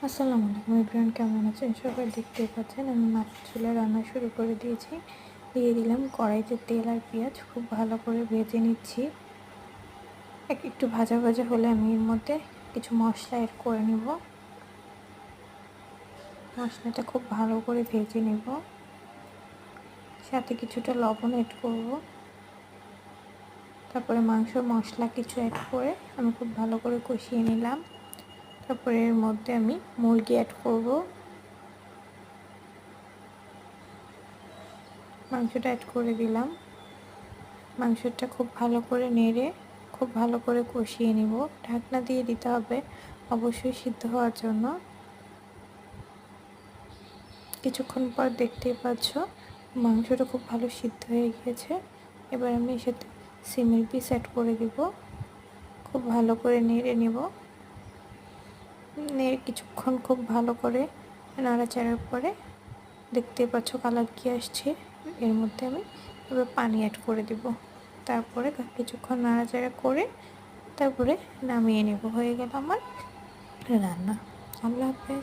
আসসালামু আলাইকুম এভরিওয়ান, কেমন আছেন সবাই? দেখতেই পাচ্ছেন আমি মাটির চুলায় রান্না শুরু করে দিয়েছি। দিয়ে দিলাম কড়াইতে তেল আর পেঁয়াজ, খুব ভালো করে ভেজে নিচ্ছি। একটু ভাজা ভাজা হলে আমি এর মধ্যে কিছু মশলা অ্যাড করে নিব। মশলাটা খুব ভালো করে ভেজে নেব, সাথে কিছুটা লবণ অ্যাড করব। তারপরে মাংসর মশলা কিছু অ্যাড করে আমি খুব ভালো করে কষিয়ে নিলাম। তারপরে এর মধ্যে আমি মুরগি অ্যাড করব। মাংসটা অ্যাড করে দিলাম। মাংসটা খুব ভালো করে নেড়ে খুব ভালো করে কষিয়ে নিব। ঢাকনা দিয়ে দিতে হবে অবশ্যই সিদ্ধ হওয়ার জন্য। কিছুক্ষণ পর দেখতেই পাচ্ছ মাংসটা খুব ভালো সিদ্ধ হয়ে গিয়েছে। এবার আমি এর সাথে সিমের পিস অ্যাড করে দিব। খুব ভালো করে নেড়ে নেব। নেড়ে কিছুক্ষণ খুব ভালো করে নাড়াচাড়ার পরে দেখতেই পাচ্ছ কালার কি আসছে। এর মধ্যে আমি এবার পানি অ্যাড করে দিব। তারপরে কিছুক্ষণ নাড়াচাড়া করে তারপরে নামিয়ে নেব। হয়ে গেল আমার রান্না। আল্লাহ হাফেজ।